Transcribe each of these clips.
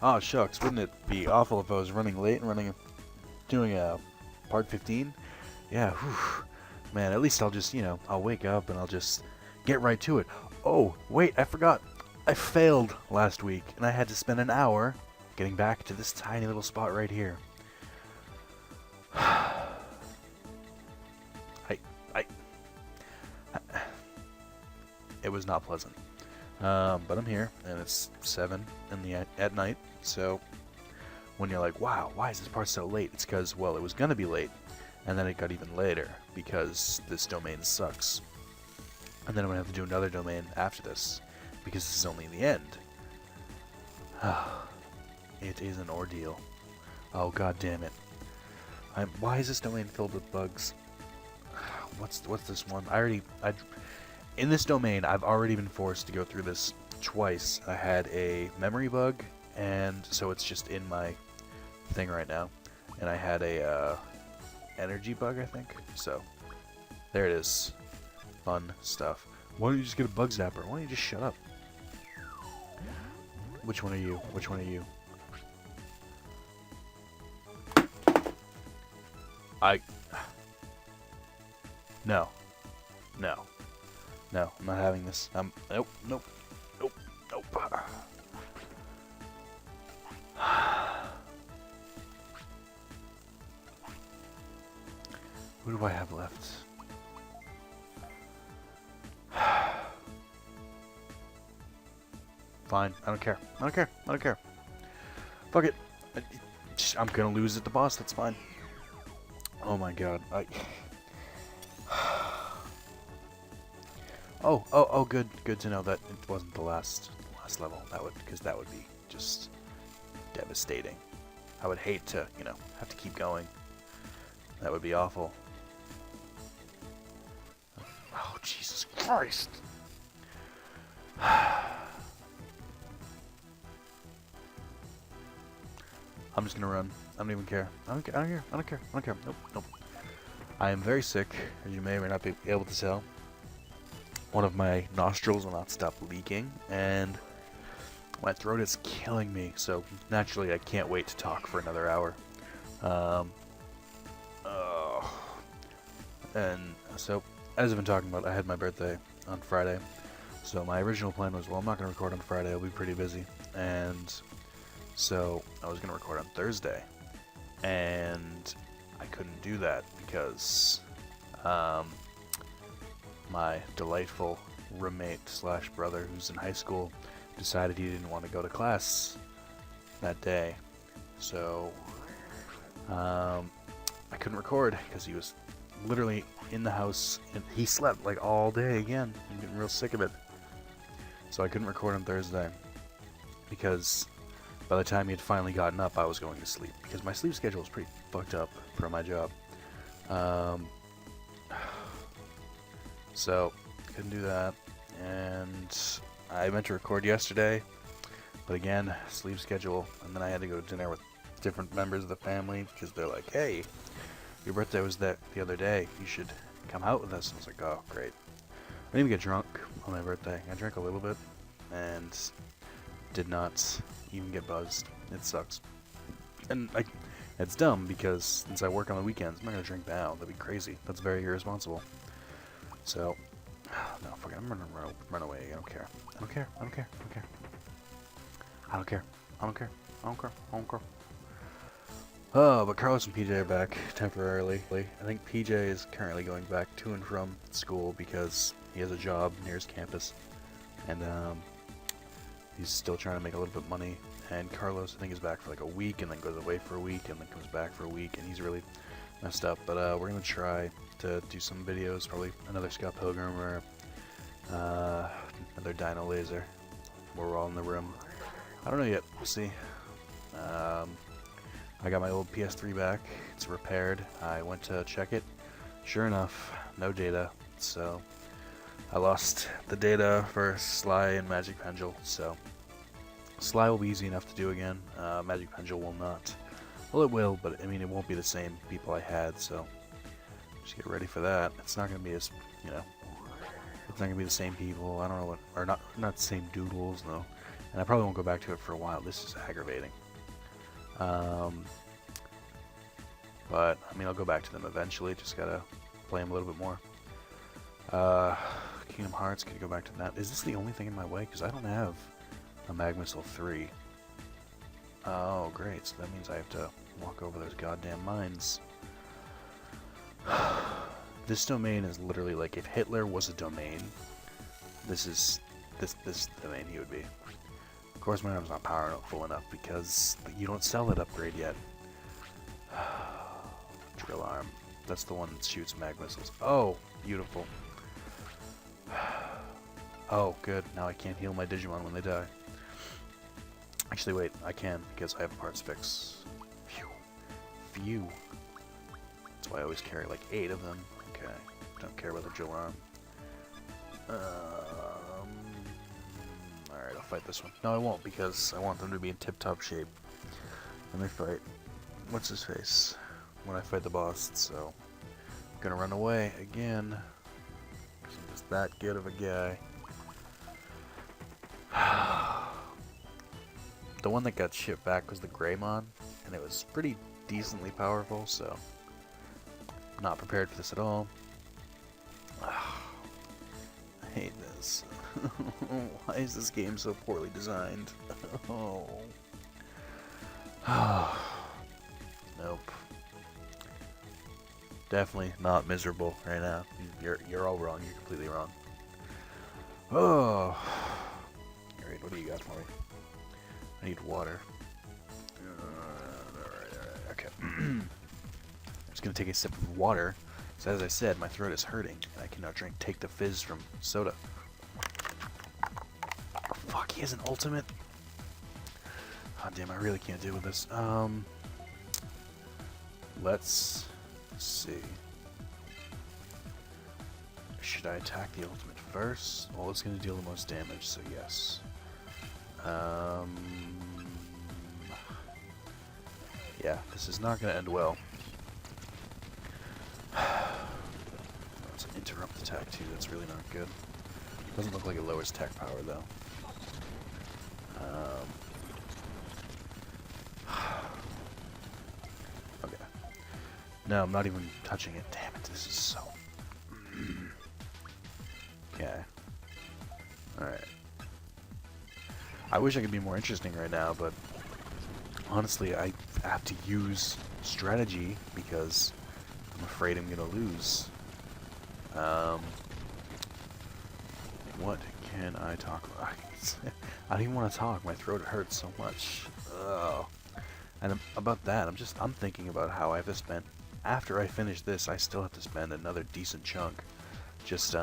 Oh shucks, wouldn't it be awful if I was running late and doing a part 15? Yeah, whew. Man, at least I'll just, I'll wake up and I'll just get right to it. Oh, wait, I forgot. I failed last week and I had to spend an hour getting back to this tiny little spot right here. I, I, it was not pleasant. But I'm here, and it's 7 at night, so when you're like, wow, why is this part so late? It's because, well, it was going to be late, and then it got even later, because this domain sucks. And then I'm going to have to do another domain after this, because this is only the end. It is an ordeal. Oh, god damn it. Why is this domain filled with bugs? What's this one? In this domain, I've already been forced to go through this twice. I had a memory bug, and so it's just in my thing right now. And I had a energy bug, I think. So, there it is. Fun stuff. Why don't you just get a bug zapper? Why don't you just shut up? Which one are you? Which one are you? No. No. No, I'm not having this. Nope, nope, nope, nope. Who do I have left? Fine, I don't care. I don't care. I don't care. Fuck it. I'm gonna lose at the boss, that's fine. Oh my god. Oh, good to know that it wasn't the last level. Because that would be just devastating. I would hate to, have to keep going. That would be awful. Oh, Jesus Christ. I'm just gonna run. I don't even care. I don't care. I don't care. Nope, nope. I am very sick, as you may or may not be able to tell. One of my nostrils will not stop leaking, and my throat is killing me, so naturally I can't wait to talk for another hour. And so, as I've been talking about, I had my birthday on Friday, so my original plan was, well, I'm not going to record on Friday, I'll be pretty busy, and so I was going to record on Thursday, and I couldn't do that because my delightful roommate slash brother who's in high school decided he didn't want to go to class that day. So I couldn't record because he was literally in the house and he slept like all day again. I'm getting real sick of it. So I couldn't record on Thursday because by the time he had finally gotten up, I was going to sleep because my sleep schedule is pretty fucked up for my job. So, couldn't do that, and I meant to record yesterday, but again, sleep schedule, and then I had to go to dinner with different members of the family, because they're like, hey, your birthday was the other day, you should come out with us, and I was like, oh, great. I didn't even get drunk on my birthday. I drank a little bit, and did not even get buzzed. It sucks. And it's dumb, because since I work on the weekends, I'm not going to drink now, that'd be crazy. That's very irresponsible. So, no, fuck it, I'm gonna run away. I don't care. I don't care. I don't care. I don't care. I don't care. I don't care. I don't care. I don't care. Oh, but Carlos and PJ are back temporarily. I think PJ is currently going back to and from school because he has a job near his campus, and he's still trying to make a little bit of money. And Carlos, I think, is back for like a week, and then goes away for a week, and then comes back for a week, and he's really messed up. But we're gonna try to do some videos, probably another Scott Pilgrim or another Dino Laser, where we're all in the room. I don't know yet, we'll see. I got my old PS3 back, it's repaired, I went to check it, sure enough, no data, so I lost the data for Sly and Magic Pendule, so Sly will be easy enough to do again, Magic Pendule will not. Well, it will, but I mean, it won't be the same people I had, so just get ready for that. It's not going to be as, it's not going to be the same people. I don't know what, or not the same doodles, no. and I probably won't go back to it for a while. This is aggravating. But, I mean, I'll go back to them eventually. Just gotta play them a little bit more. Kingdom Hearts, can you go back to that? Is this the only thing in my way? Because I don't have a Mag Missile 3. Oh, great. So that means I have to walk over those goddamn mines. This domain is literally like, if Hitler was a domain, this domain he would be. Of course, my arm's not powerful enough because you don't sell that upgrade yet. Drill arm. That's the one that shoots mag missiles. Oh, beautiful. Oh, good. Now I can't heal my Digimon when they die. Actually, wait. I can because I have a parts fix. Phew. Phew. That's why I always carry like 8 of them. Okay. Don't care about the drill arm. Alright, I'll fight this one. No, I won't because I want them to be in tip-top shape when they fight. What's his face? When I fight the boss, so I'm gonna run away again because I'm just that good of a guy. The one that got shipped back was the Greymon, and it was pretty decently powerful, so I'm not prepared for this at all. I hate this. Why is this game so poorly designed? Oh. Nope. Definitely not miserable right now. You're all wrong. You're completely wrong. Oh. Alright, what do you got for me? I need water. Alright, okay. I'm just gonna take a sip of water. So as I said, my throat is hurting, and I cannot take the fizz from soda. Oh, fuck, he has an ultimate? Oh, damn, I really can't deal with this. Let's see. Should I attack the ultimate first? Well, it's going to deal the most damage, so yes. Yeah, this is not going to end well. It's an interrupt attack too, that's really not good. Doesn't look like it lowers tech power though. Okay. No, I'm not even touching it. Damn it, this is so... Okay. Alright. I wish I could be more interesting right now, but honestly, I have to use strategy because I'm afraid I'm gonna lose. What can I talk about? I don't even want to talk. My throat hurts so much. Ugh. And about that, I'm thinking about how I have to spend, after I finish this, I still have to spend another decent chunk just,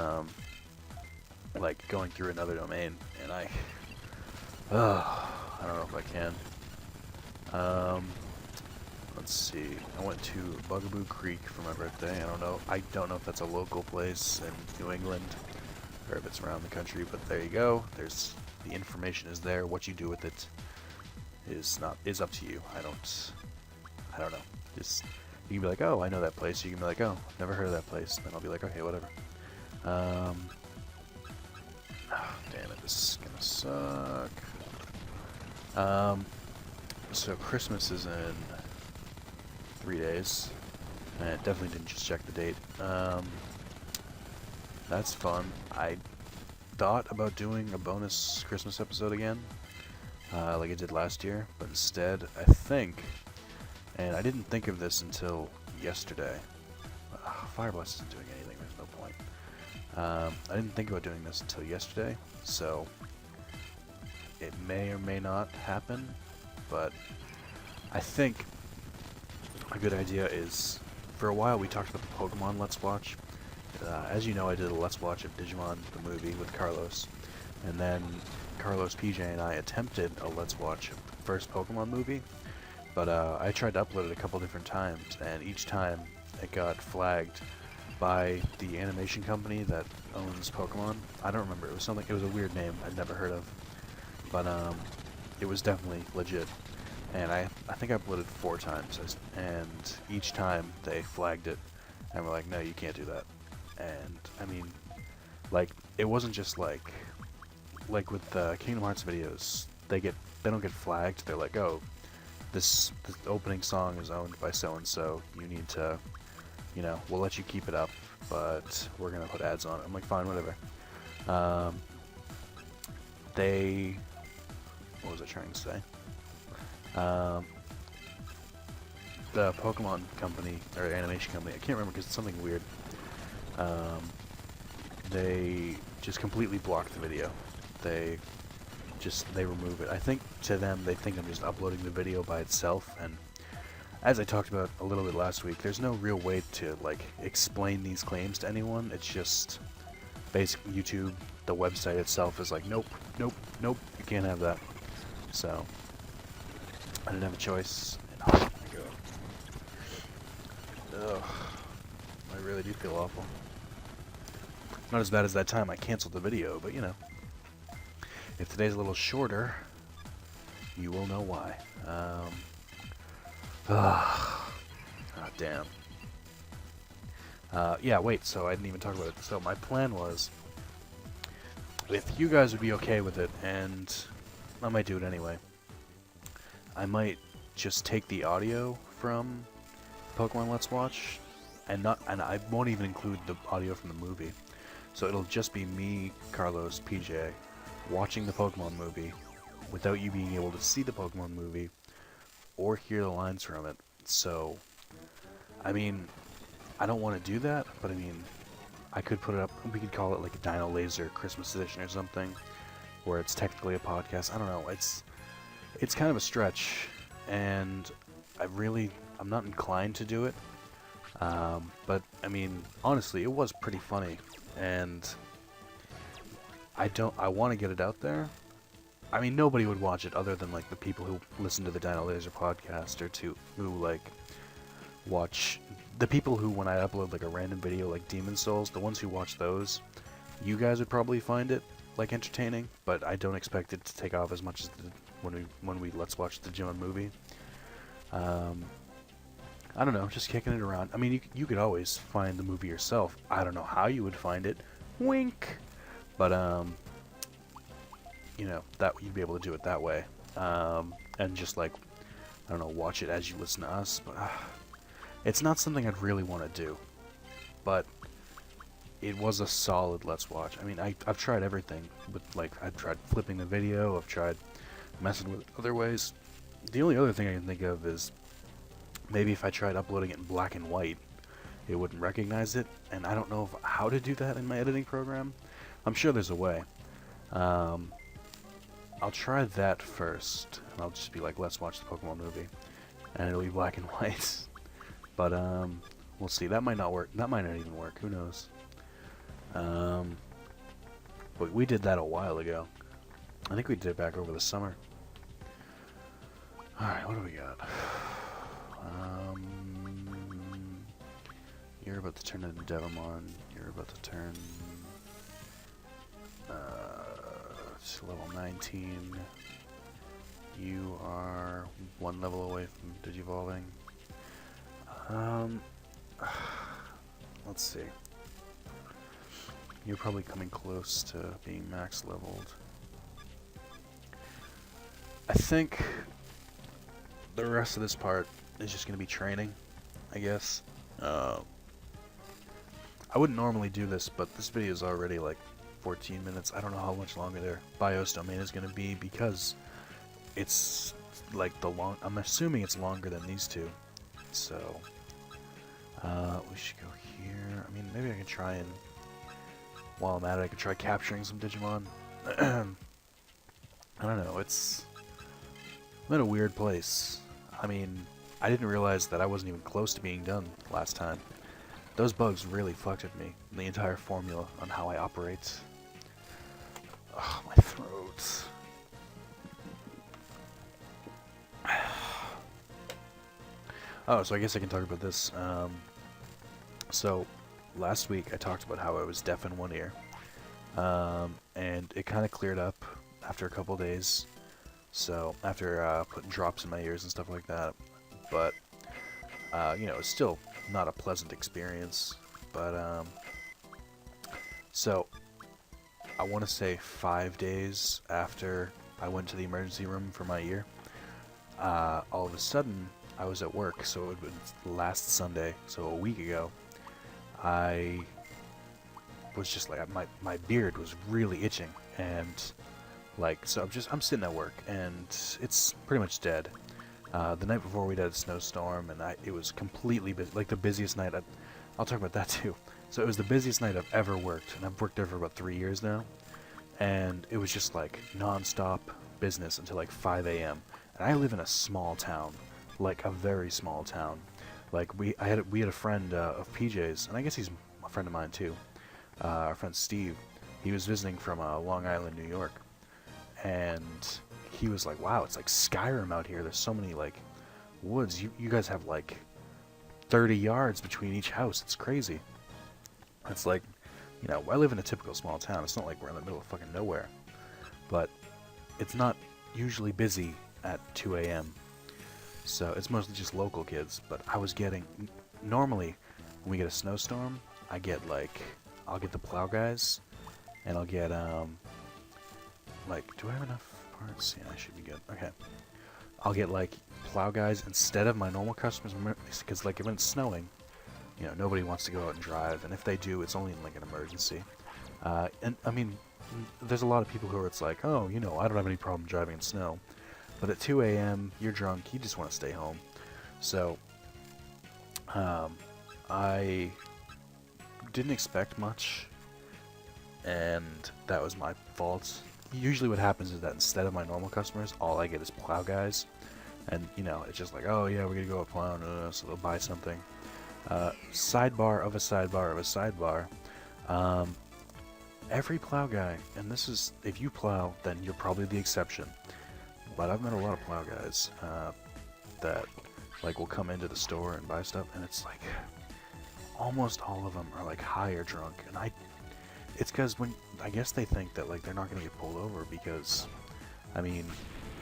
like, going through another domain, and I don't know if I can. Let's see, I went to Bugaboo Creek for my birthday. I don't know if that's a local place in New England, or if it's around the country, but there you go. The information is there. What you do with it is up to you. I don't know. Just, you can be like, oh, I know that place. You can be like, oh, never heard of that place. Then I'll be like, okay, whatever. Oh, damn it, this is gonna suck. So Christmas is in 3 days. And it definitely didn't just check the date. That's fun. I thought about doing a bonus Christmas episode again, like I did last year, but instead, I think, and I didn't think of this until yesterday. Fire Blast isn't doing anything, there's no point. I didn't think about doing this until yesterday, so it may or may not happen, but I think a good idea is, for a while we talked about the Pokemon Let's Watch. As you know, I did a Let's Watch of Digimon, the movie, with Carlos, and then Carlos, PJ, and I attempted a Let's Watch of the first Pokemon movie, but I tried to upload it a couple different times, and each time it got flagged by the animation company that owns Pokemon. I don't remember, it was a weird name I'd never heard of, but it was definitely legit. And I think I uploaded 4 times, and each time they flagged it, and were like, no, you can't do that. And, I mean, like, it wasn't just like with the Kingdom Hearts videos, they don't get flagged. They're like, oh, this opening song is owned by so and so. You need to, we'll let you keep it up, but we're gonna put ads on it. I'm like, fine, whatever. What was I trying to say? The Pokemon company, or animation company, I can't remember because it's something weird. They just completely block the video. They remove it. I think to them, they think I'm just uploading the video by itself, and as I talked about a little bit last week, there's no real way to, like, explain these claims to anyone. It's just basically YouTube, the website itself is like, nope, nope, nope, you can't have that. So, I didn't have a choice. And off I go. Ugh. I really do feel awful. Not as bad as that time I canceled the video, but if today's a little shorter, you will know why. Damn. Yeah, wait, so I didn't even talk about it. So my plan was, if you guys would be okay with it, and I might do it anyway, I might just take the audio from Pokemon Let's Watch, and I won't even include the audio from the movie. So it'll just be me, Carlos, PJ, watching the Pokemon movie without you being able to see the Pokemon movie or hear the lines from it. So, I mean, I don't want to do that, but I mean, I could put it up, we could call it like a Dino Laser Christmas edition or something, where it's technically a podcast. I don't know, it's kind of a stretch, and I'm not inclined to do it, but I mean, honestly, it was pretty funny, and I want to get it out there. I mean, nobody would watch it other than, like, the people who listen to the Dino Laser podcast, or who, like, watch, the people who, when I upload, like, a random video, like Demon Souls, the ones who watch those, you guys would probably find it, like, entertaining, but I don't expect it to take off as much as when we Let's Watch the Digimon movie. I don't know, just kicking it around. I mean, you could always find the movie yourself. I don't know how you would find it. Wink! But, that you'd be able to do it that way. And just, like, I don't know, watch it as you listen to us. But it's not something I'd really want to do. But it was a solid Let's Watch. I mean, I've tried everything. But, like, I've tried flipping the video. I've tried messing with it other ways. The only other thing I can think of is maybe if I tried uploading it in black and white, it wouldn't recognize it. And I don't know how to do that in my editing program. I'm sure there's a way. I'll try that first, and I'll just be like, let's watch the Pokemon movie, and it'll be black and white. But we'll see. That might not work. That might not even work. Who knows? But we did that a while ago. I think we did it back over the summer. All right, what do we got? You're about to turn into Devimon. You're about to turn. It's level 19. You are 1 level away from Digivolving. Let's see. You're probably coming close to being max leveled. I think the rest of this part is just going to be training, I guess. I wouldn't normally do this, but this video is already like 14 minutes. I don't know how much longer their BIOS domain is going to be, because it's like I'm assuming it's longer than these two. So, we should go here. I mean, maybe I can try and, while I'm at it, I could try capturing some Digimon. I don't know, I'm in a weird place. I mean, I didn't realize that I wasn't even close to being done last time. Those bugs really fucked with me, the entire formula on how I operate. Oh, my throat. Oh, so I guess I can talk about this. So, last week I talked about how I was deaf in one ear. And it kind of cleared up after a couple days. So, after putting drops in my ears and stuff like that. But, it's still not a pleasant experience. But, so, I want to say 5 days after I went to the emergency room for my ear. All of a sudden, I was at work, so it was last Sunday, so a week ago. I was just like, my beard was really itching, and like, so I'm sitting at work, and it's pretty much dead. The night before we had a snowstorm, and it was completely busy, like the busiest night. I'll talk about that too. So it was the busiest night I've ever worked, and I've worked there for about 3 years now. And it was just like non-stop business until like 5 a.m. And I live in a small town, like a very small town. Like we had a friend of PJ's, and I guess he's a friend of mine too. Our friend Steve, he was visiting from Long Island, New York, and he was like, "Wow, it's like Skyrim out here. There's so many like woods. You guys have like 30 yards between each house. It's crazy." It's like, you know, I live in a typical small town. It's not like we're in the middle of fucking nowhere, but it's not usually busy at 2 a.m. So it's mostly just local kids. But I was getting, normally when we get a snowstorm, I'll get the plow guys, and I'll get like, do I have enough parts? Yeah, I should be good. Okay, I'll get like plow guys instead of my normal customers, because like when it's snowing, you know, nobody wants to go out and drive, and if they do, it's only in like an emergency. And I mean, there's a lot of people who are, it's like, oh, you know, I don't have any problem driving in snow, but at 2 a.m. you're drunk, you just want to stay home. So I didn't expect much, and that was my fault. Usually what happens is that instead of my normal customers, all I get is plow guys, and you know, it's just like, oh yeah, we're gonna go out plowing, so they'll buy something. Sidebar of a sidebar of a sidebar. Every plow guy, and this is, if you plow, then you're probably the exception, but I've met a lot of plow guys that like will come into the store and buy stuff, and it's like almost all of them are like high or drunk, and it's because when, I guess they think that like they're not gonna get pulled over, because I mean,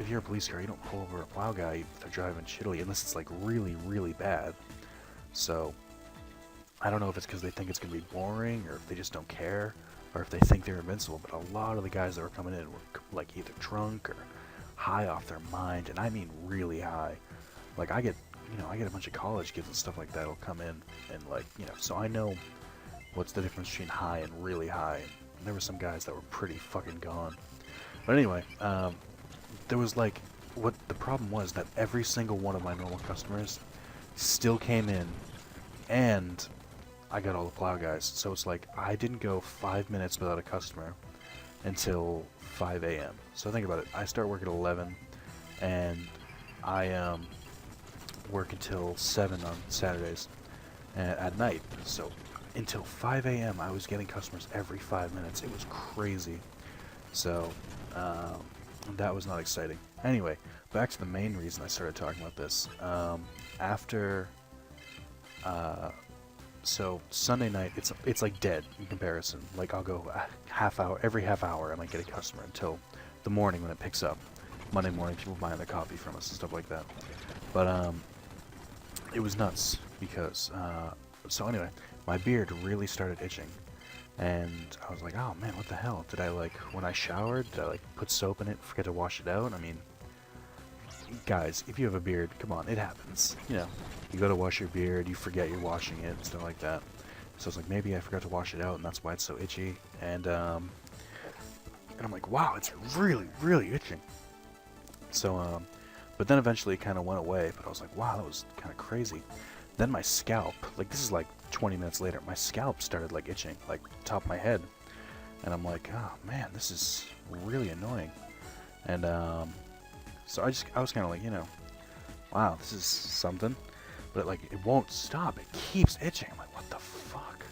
if you're a police car, you don't pull over a plow guy if they're driving shittily unless it's like really, really bad. So I don't know if it's because they think it's gonna be boring, or if they just don't care, or if they think they're invincible. But a lot of the guys that were coming in were like either drunk or high off their mind, and I mean really high. Like I get a bunch of college kids and stuff like that will come in, and like, you know, so I know what's the difference between high and really high. And there were some guys that were pretty fucking gone. But anyway, there was like, what the problem was that every single one of my normal customers still came in, and I got all the plow guys. So it's like I didn't go 5 minutes without a customer until 5 a.m. So think about it. I start work at 11, and I work until 7 on Saturdays at night. So until 5 a.m. I was getting customers every 5 minutes. It was crazy. So that was not exciting. Anyway, back to the main reason I started talking about this. So Sunday night, it's like dead in comparison. Like I'll go every half hour I might get a customer until the morning when it picks up. Monday morning, people buying their coffee from us and stuff like that. But it was nuts because so anyway, my beard really started itching, and I was like, oh man, what the hell? Did I, like, when I showered, did I like put soap in it, forget to wash it out? I mean, guys, if you have a beard, come on, it happens. You know, you go to wash your beard, you forget you're washing it, and stuff like that. So it's like, maybe I forgot to wash it out, and that's why it's so itchy. And I'm like, wow, it's really, really itching. So, but then eventually it kind of went away, but I was like, wow, that was kind of crazy. Then my scalp, like, this is like 20 minutes later, my scalp started like itching, like top of my head. And I'm like, oh man, this is really annoying. And so I was kind of like, you know, wow, this is something. But like, it won't stop. It keeps itching. I'm like, what the fuck?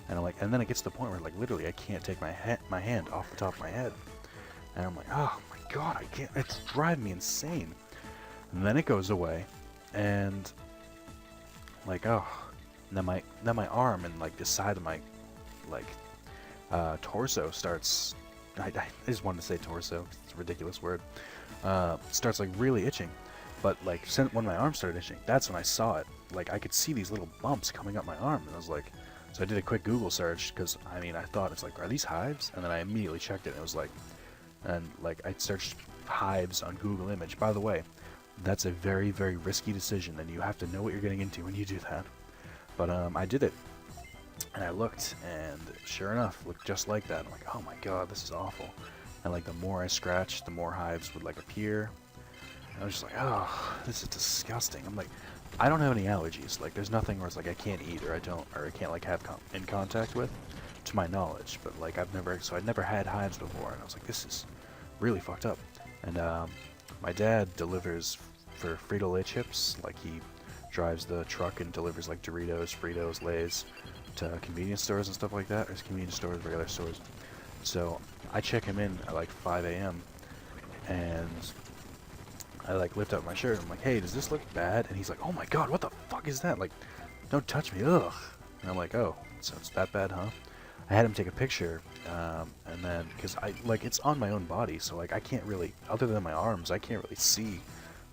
And I'm like, and then it gets to the point where like literally I can't take my hand off the top of my head. And I'm like, oh my god, I can't. It's driving me insane. And then it goes away, and like, oh, and then my arm and like the side of my like torso starts. I just wanted to say torso. It's a ridiculous word. Starts like really itching. But like when my arm started itching, that's when I saw it. Like I could see these little bumps coming up my arm, and I was like, so I did a quick Google search because I mean I thought it's like, are these hives? And then I immediately checked it, and it was like, and like I searched hives on Google Image. By the way, that's a very, very risky decision, and you have to know what you're getting into when you do that. But I did it, and I looked, and sure enough, looked just like that. I'm like, oh my god, this is awful. And like the more I scratched, the more hives would like appear. And I was just like, oh, this is disgusting. I'm like, I don't have any allergies. Like, there's nothing where it's like I can't eat or I can't like have in contact with, to my knowledge. But like I'd never had hives before, and I was like, this is really fucked up. And my dad delivers for Frito-Lay chips. Like, he drives the truck and delivers like Doritos, Fritos, Lays to convenience stores and stuff like that. There's convenience stores, regular stores. So I check him in at like 5 a.m. and I like lift up my shirt. I'm like, hey, does this look bad? And he's like, oh my god, what the fuck is that? Like, don't touch me, ugh. And I'm like, oh, so it's that bad, huh? I had him take a picture, and then, because it's on my own body, so like I can't really, other than my arms, I can't really see,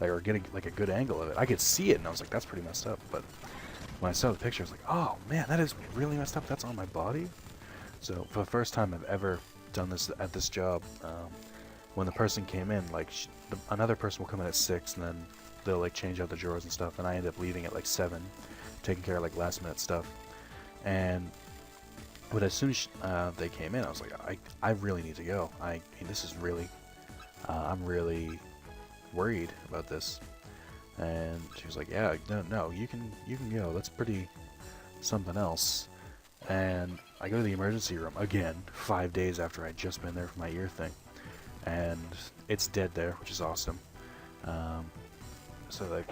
like, or get a good angle of it. I could see it, and I was like, that's pretty messed up. But when I saw the picture, I was like, oh man, that is really messed up. That's on my body. So for the first time I've ever done this at this job, when the person came in, like, another person will come in at 6, and then they'll like change out the drawers and stuff, and I end up leaving at like 7, taking care of like last minute stuff. But as soon as they came in, I was like, I really need to go. I mean, this is really, I'm really worried about this. And she was like, yeah, no, you can go. That's pretty something else. And I go to the emergency room again, 5 days after I'd just been there for my ear thing, and it's dead there, which is awesome. So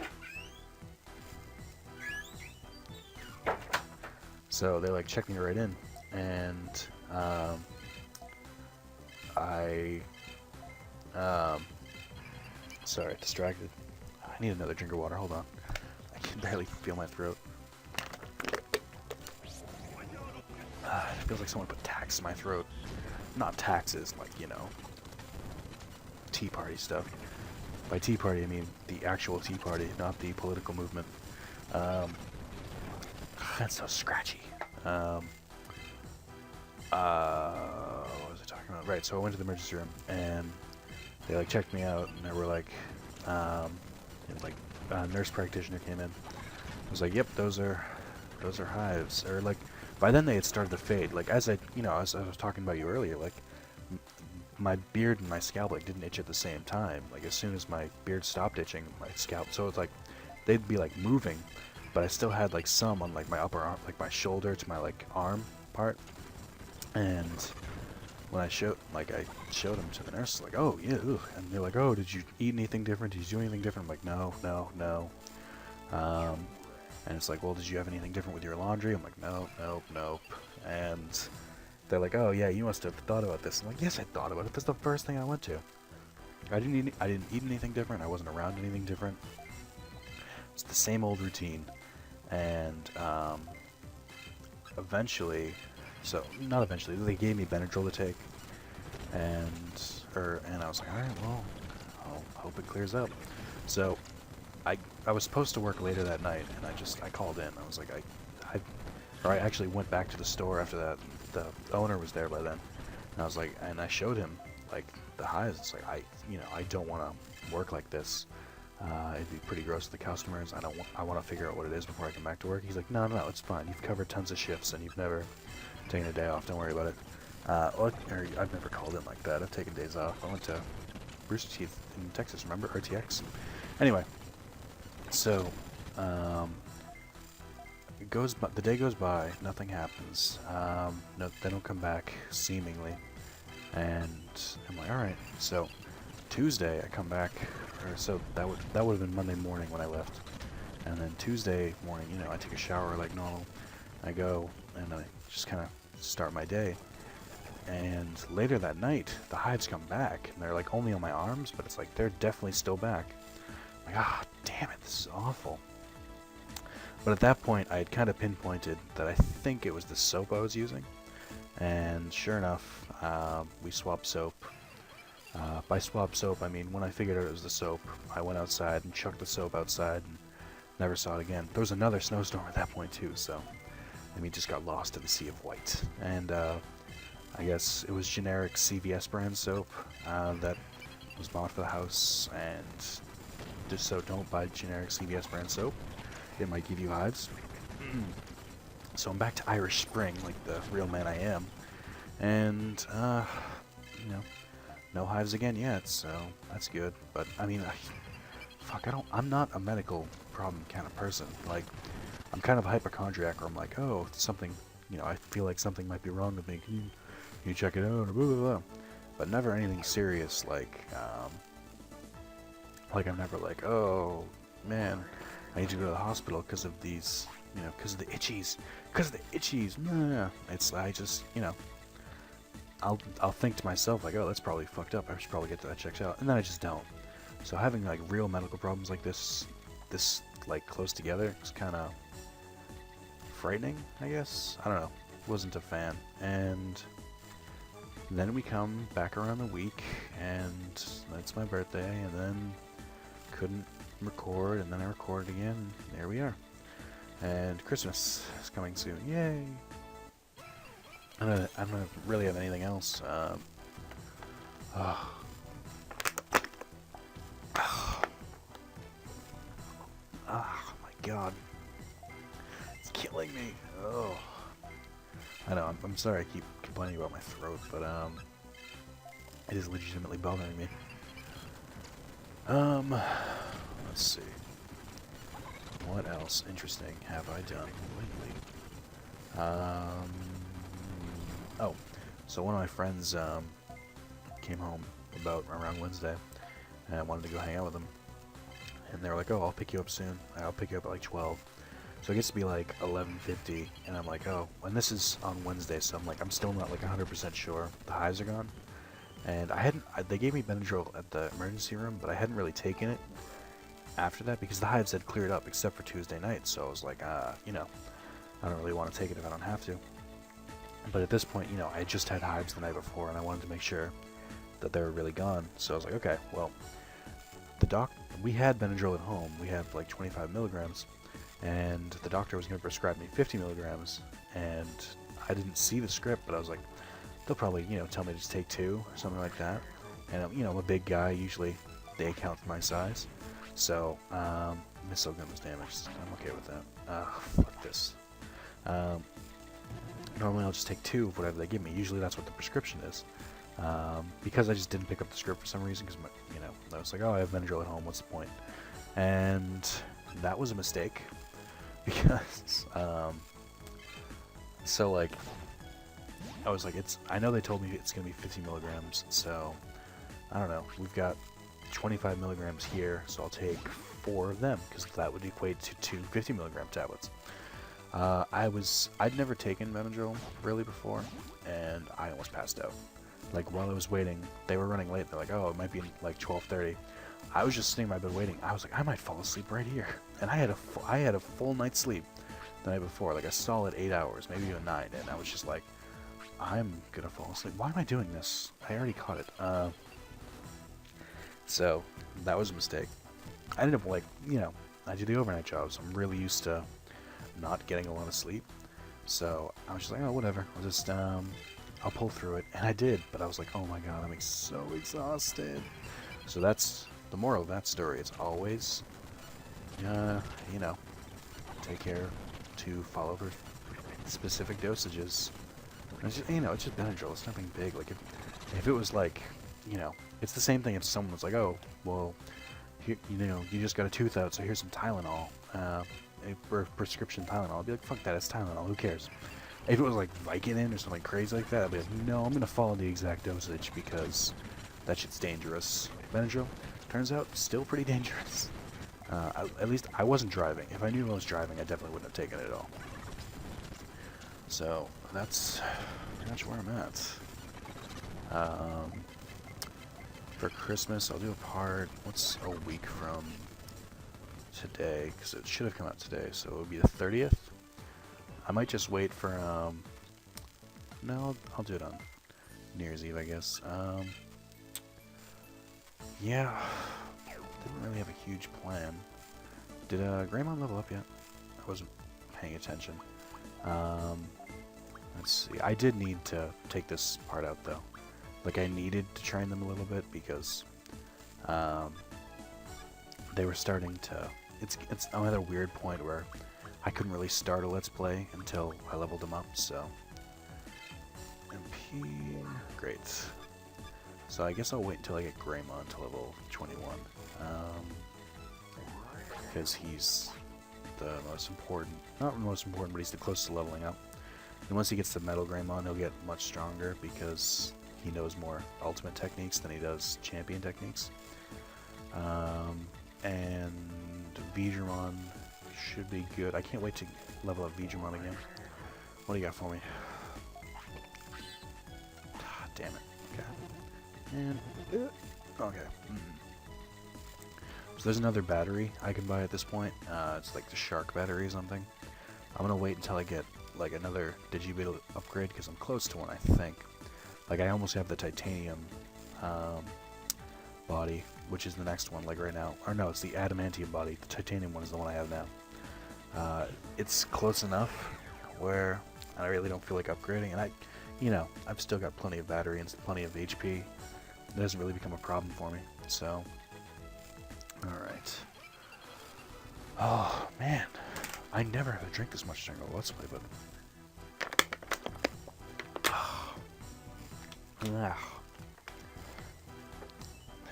they like checked me right in, and sorry, distracted. I need another drink of water. Hold on. I can barely feel my throat. It feels like someone put tax in my throat. Not taxes, like, you know, Tea Party stuff. By Tea Party, I mean the actual Tea Party, not the political movement. That's so scratchy. What was I talking about? Right, so I went to the emergency room, and they, like, checked me out, and they were like, a nurse practitioner came in. I was like, yep, those are hives. Or, like, by then they had started to fade. Like, as I was talking about you earlier, like, my beard and my scalp, like, didn't itch at the same time. Like, as soon as my beard stopped itching, my scalp, so it's like, they'd be, like, moving, but I still had, like, some on, like, my upper arm, like, my shoulder to my, like, arm part. And when I showed them to the nurse, like, oh, yeah, ugh. And they're like, oh, did you eat anything different? Did you do anything different? I'm like, no. And it's like, well, did you have anything different with your laundry? I'm like, nope. And they're like, oh yeah, you must have thought about this. I'm like, yes, I thought about it. That's the first thing I went to. I didn't eat anything different. I wasn't around anything different. It's the same old routine. And not eventually, they gave me Benadryl to take, and I was like, all right, well, I'll hope it clears up. So I was supposed to work later that night, and I called in. I was like, I actually went back to the store after that. The owner was there by then, and I was like, and I showed him like the hives. It's like, I don't want to work like this. It'd be pretty gross to the customers. I want to figure out what it is before I come back to work. He's like, no, it's fine. You've covered tons of shifts, and you've never taken a day off. Don't worry about it. I've never called in like that. I've taken days off. I went to Rooster Teeth in Texas, remember? RTX. Anyway, so the day goes by, nothing happens. They don't come back, seemingly. And I'm like, alright. So Tuesday I come back, so that would have been Monday morning when I left. And then Tuesday morning, I take a shower like normal. I go and I just kind of start my day. And later that night, the hives come back, and they're like only on my arms, but it's like they're definitely still back. I'm like, damn it, this is awful. But at that point, I had kind of pinpointed that I think it was the soap I was using. And sure enough, we swapped soap. By swap soap, I mean when I figured out it was the soap, I went outside and chucked the soap outside and never saw it again. There was another snowstorm at that point too, so just got lost in the sea of white. And I guess it was generic CVS brand soap that was bought for the house, and just so don't buy generic CVS brand soap. It might give you hives. So I'm back to Irish Spring, like the real man I am. And, you know, no hives again yet, so that's good. But, I mean, I'm not a medical problem kind of person. Like, I'm kind of a hypochondriac where I'm like, oh, something, you know, I feel like something might be wrong with me. Can you check it out? Or blah, blah, blah. But never anything serious, like I'm never like, oh, man, I need to go to the hospital because of these, you know, because of the itchies. Because of the itchies. Nah. It's, I just, you know, I'll think to myself, like, oh, that's probably fucked up. I should probably get that checked out. And then I just don't. So having, like, real medical problems like this, like, close together is kind of frightening, I guess. I don't know. Wasn't a fan. And then we come back around the week, and it's my birthday, and then couldn't record, and then I recorded again, and there we are. And Christmas is coming soon. Yay! I don't really have anything else. Oh my god. It's killing me. Oh. I know, I'm sorry I keep complaining about my throat, but it is legitimately bothering me. Let's see. What else interesting have I done lately? Oh, so one of my friends came home around Wednesday, and I wanted to go hang out with them. And they were like, oh, I'll pick you up soon. I'll pick you up at like 12. So it gets to be like 11:50, and I'm like, oh, and this is on Wednesday, so I'm like, I'm still not like 100% sure the hives are gone. And they gave me Benadryl at the emergency room, but I hadn't really taken it after that because the hives had cleared up except for Tuesday night. So I was like, you know, I don't really want to take it if I don't have to. But at this point, you know, I just had hives the night before, and I wanted to make sure that they were really gone. So I was like, okay, well, we had Benadryl at home. We had like 25 milligrams. And the doctor was going to prescribe me 50 milligrams, and I didn't see the script, but I was like, they'll probably, you know, tell me to just take 2 or something like that. And, you know, I'm a big guy. Usually they account for my size. So, missile gun was damaged. I'm okay with that. Fuck this. Normally I'll just take 2 of whatever they give me. Usually that's what the prescription is. Because I just didn't pick up the script for some reason, because, you know, I was like, oh, I have Benadryl at home. What's the point? And that was a mistake. Because, so, like, I was like, I know they told me it's going to be 50 milligrams, so, I don't know, we've got 25 milligrams here, so I'll take 4 of them, because that would equate to 2 50 milligram tablets. I'd never taken Benadryl, really, before, and I almost passed out. Like, while I was waiting, they were running late, they're like, oh, it might be, like, 12:30. I was just sitting in my bed waiting. I was like, I might fall asleep right here. And I had a full night's sleep the night before, like a solid 8 hours, maybe even 9. And I was just like, I'm gonna fall asleep. Why am I doing this? I already caught it. So that was a mistake. I ended up, like, you know, I do the overnight jobs. I'm really used to not getting a lot of sleep. So I was just like, oh, whatever. I'll pull through it. And I did, but I was like, oh my god, I'm so exhausted. So that's the moral of that story. It's always, you know, take care to follow the specific dosages. And it's just, you know, it's just Benadryl. It's nothing big. Like, if it was like, you know, it's the same thing if someone was like, oh, well, here, you know, you just got a tooth out, so here's some Tylenol, prescription Tylenol. I'd be like, fuck that, it's Tylenol. Who cares? If it was like Vicodin or something crazy like that, I'd be like, no, I'm gonna follow the exact dosage because that shit's dangerous. Benadryl, turns out, still pretty dangerous. At least I wasn't driving. If I knew I was driving, I definitely wouldn't have taken it at all. So that's pretty much where I'm at. For Christmas, I'll do a part. What's a week from today? Because it should have come out today, so it would be the 30th. I might just wait for. No, I'll do it on New Year's Eve, I guess. Yeah, didn't really have a huge plan. Did Greymon level up yet? I wasn't paying attention. Let's see. I did need to take this part out though. Like, I needed to train them a little bit because They were starting to. I'm at a weird point where I couldn't really start a Let's Play until I leveled them up. So MP, great. So I guess I'll wait until I get Greymon to level 21, because he's the most important. Not the most important, but he's the closest to leveling up. And once he gets to Metal Greymon, he'll get much stronger because he knows more ultimate techniques than he does champion techniques. And Digimon should be good. I can't wait to level up Digimon again. What do you got for me? Ah, damn it. Okay. And okay. So there's another battery I can buy at this point. It's like the Shark battery or something. I'm gonna wait until I get like another Digibeetle upgrade because I'm close to one, I think. Like I almost have the titanium body, which is the next one. Like right now, or no, it's the adamantium body. The titanium one is the one I have now. It's close enough where I really don't feel like upgrading, and I've still got plenty of battery and plenty of HP. It doesn't really become a problem for me. So, all right. Oh man, I never have to drink this much during a Let's Play, but.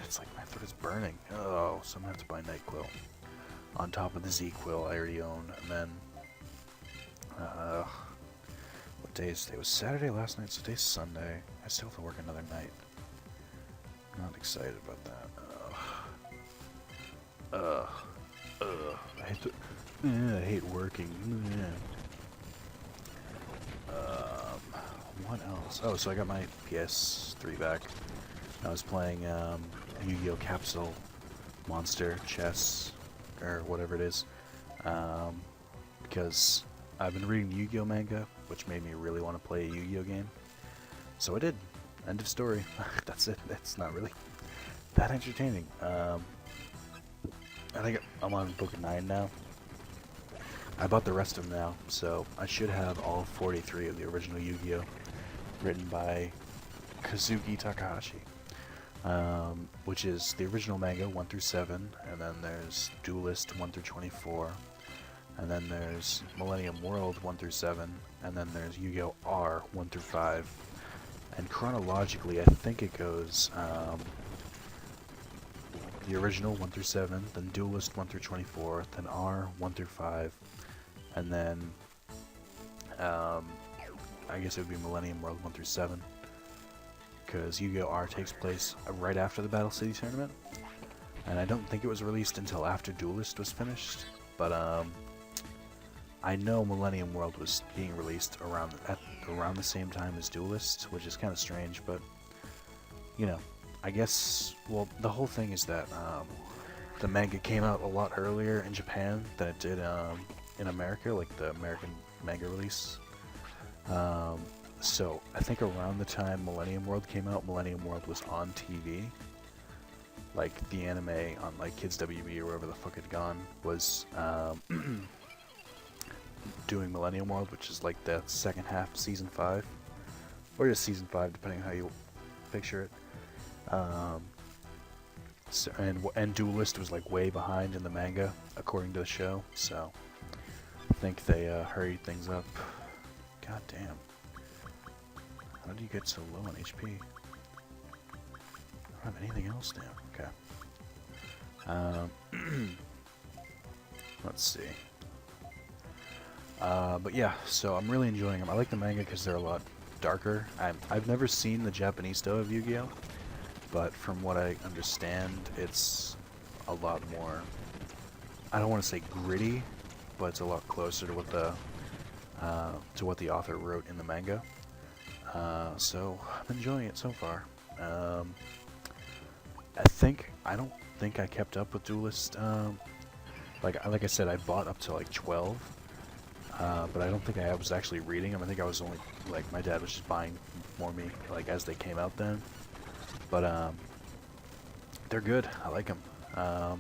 It's like my throat is burning. Oh, so I'm gonna have to buy NyQuil on top of the Z-Quil I already own, and then what day is today? It was Saturday last night, so today's Sunday. I still have to work another night. I'm not excited about that. I hate working. What else? Oh, so I got my PS3 back. I was playing Yu-Gi-Oh! Capsule Monster Chess, or whatever it is, because I've been reading Yu-Gi-Oh! Manga, which made me really want to play a Yu-Gi-Oh! Game. So I did. End of story. That's it. It's not really that entertaining. I think I'm on book 9 now. I bought the rest of them now, so I should have all 43 of the original Yu-Gi-Oh! Written by Kazuki Takahashi, which is the original manga 1 through 7, and then there's Duelist 1 through 24, and then there's Millennium World 1 through 7, and then there's Yu-Gi-Oh! R 1 through 5. And chronologically, I think it goes the original 1 through 7, then Duelist 1 through 24, then R 1 through 5, and then I guess it would be Millennium World 1 through 7, because Yu-Gi-Oh! R takes place right after the Battle City tournament, and I don't think it was released until after Duelist was finished, but I know Millennium World was being released around the same time as Duelist, which is kind of strange, but I guess, well, the whole thing is that the manga came out a lot earlier in Japan than it did in America, like the American manga release. So I think around the time Millennium World came out, Millennium World was on TV. Like the anime on like Kids WB or wherever the fuck it had gone was doing Millennium World, which is like the second half of season 5, or just season 5, depending on how you picture it. So, and Duelist was like way behind in the manga, according to the show. So I think they hurried things up. God damn. How did you get so low on HP? I don't have anything else now. Okay. Let's see. But yeah, so I'm really enjoying them. I like the manga because they're a lot darker. I've never seen the Japanese dub of Yu-Gi-Oh! But from what I understand, it's a lot more, I don't want to say gritty, but it's a lot closer to what the author wrote in the manga. So I'm enjoying it so far. I don't think I kept up with Duelist. Like I said, I bought up to like 12, but I don't think I was actually reading them. I think I was only like my dad was just buying for me like as they came out then. But they're good. I like them. I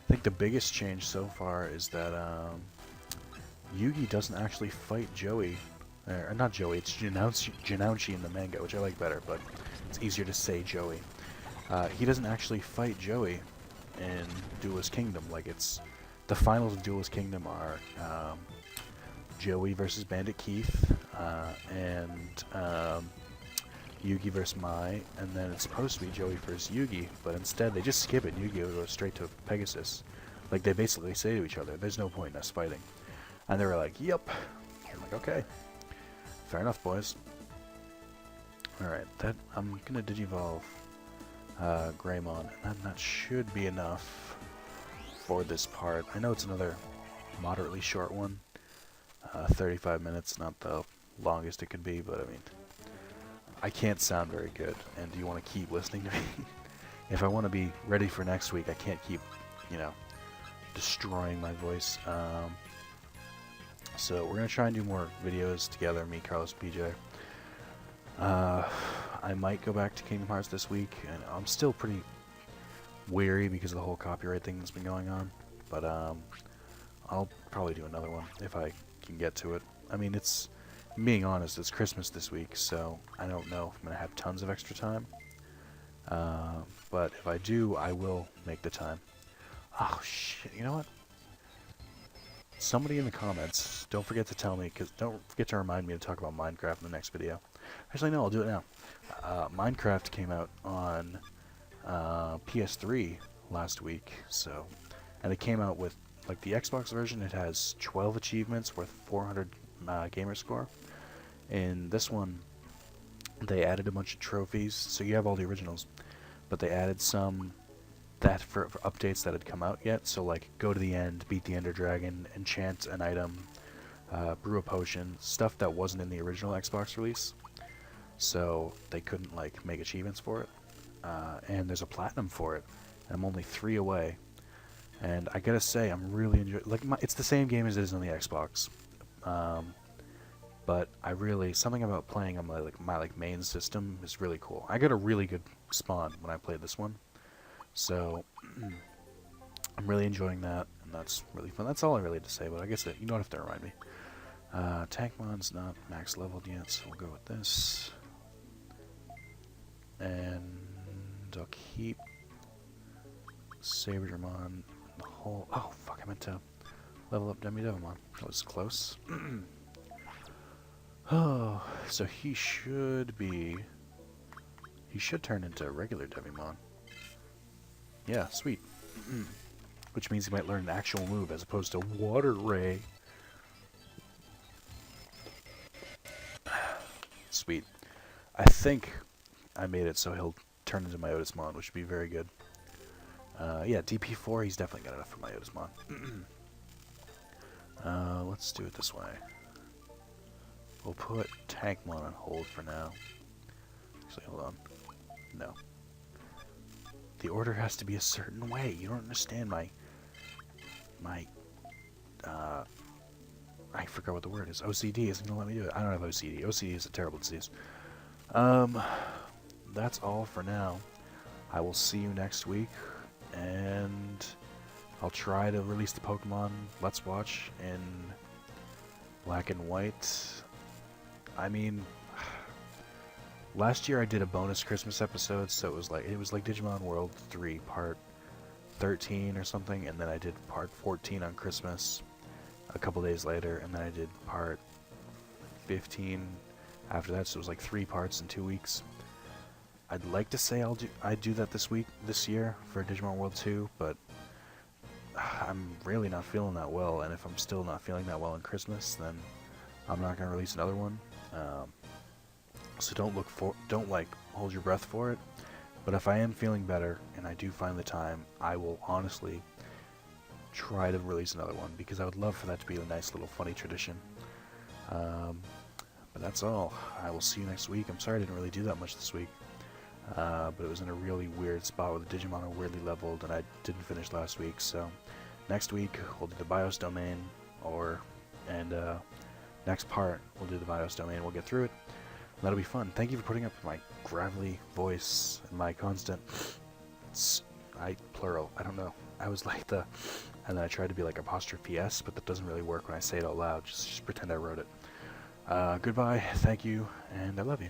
think the biggest change so far is that Yugi doesn't actually fight Joey. Or not Joey, it's Janouchi in the manga, which I like better, but it's easier to say Joey. he doesn't actually fight Joey in Duelist Kingdom. Like, it's the finals of Duelist Kingdom are Joey versus Bandit Keith, and Yugi versus Mai, and then it's supposed to be Joey versus Yugi, but instead they just skip it and Yugi will go straight to Pegasus. Like, they basically say to each other, there's no point in us fighting. And they were like, yep. I'm like, okay. Fair enough, boys. Alright, that I'm gonna Digivolve Greymon, and that should be enough for this part. I know it's another moderately short one. 35 minutes, not the longest it could be, but I mean, I can't sound very good, and do you want to keep listening to me? If I want to be ready for next week, I can't keep, you know, destroying my voice. So we're going to try and do more videos together, me, Carlos, PJ. I might go back to Kingdom Hearts this week, and I'm still pretty weary because of the whole copyright thing that's been going on, but I'll probably do another one if I can get to it. I mean, it's, being honest, it's Christmas this week, so I don't know if I'm going to have tons of extra time. But if I do, I will make the time. Oh, shit, you know what? Somebody in the comments, don't forget to tell me, don't forget to remind me to talk about Minecraft in the next video. Actually, no, I'll do it now. Minecraft came out on PS3 last week, so, and it came out with, like, the Xbox version, it has 12 achievements worth 400 gamer score. In this one, they added a bunch of trophies, so you have all the originals, but they added some that for updates that had come out yet, so like go to the end, beat the Ender Dragon, enchant an item, brew a potion, stuff that wasn't in the original Xbox release, so they couldn't like make achievements for it, and there's a platinum for it, and I'm only 3 away, and I gotta say I'm really enjoying, like, it's the same game as it is on the Xbox, but I really, something about playing on my main system is really cool. I got a really good spawn when I played this one, so I'm really enjoying that, and that's really fun. That's all I really had to say, but I guess that you don't have to remind me. Tankmon's not max leveled yet, so we'll go with this. And I'll keep Saberdramon the whole... Oh, fuck, I meant to level up Devimon. That was close. Oh, so he should be... He should turn into a regular Devimon. Yeah, sweet. Which means he might learn an actual move as opposed to Water Ray. Sweet. I think I made it so he'll turn into my Otismon, which would be very good. Yeah, DP4, he's definitely got enough for my Otismon. Let's do it this way. We'll put Tankmon on hold for now. Actually, hold on. No. The order has to be a certain way. You don't understand my I forgot what the word is. OCD isn't gonna let me do it. I don't have OCD. OCD is a terrible disease. That's all for now. I will see you next week, and I'll try to release the Pokemon Let's Watch in black and white. I mean, last year I did a bonus Christmas episode, so it was like Digimon World 3 Part 13 or something, and then I did Part 14 on Christmas a couple days later, and then I did Part 15 after that, so it was like 3 parts in 2 weeks. I'd like to say I'd do that this year for Digimon World 2, but I'm really not feeling that well, and if I'm still not feeling that well in Christmas, then I'm not going to release another one. So don't hold your breath for it. But if I am feeling better and I do find the time, I will honestly try to release another one, because I would love for that to be a nice little funny tradition. But that's all. I will see you next week. I'm sorry I didn't really do that much this week. But it was in a really weird spot where the Digimon are weirdly leveled, and I didn't finish last week. So next week we'll do the BIOS domain, and next part we'll do the BIOS domain. We'll get through it. That'll be fun. Thank you for putting up with my gravelly voice and my constant plural. I don't know. I was like and then I tried to be like apostrophe S, but that doesn't really work when I say it out loud. Just pretend I wrote it. Goodbye. Thank you, and I love you.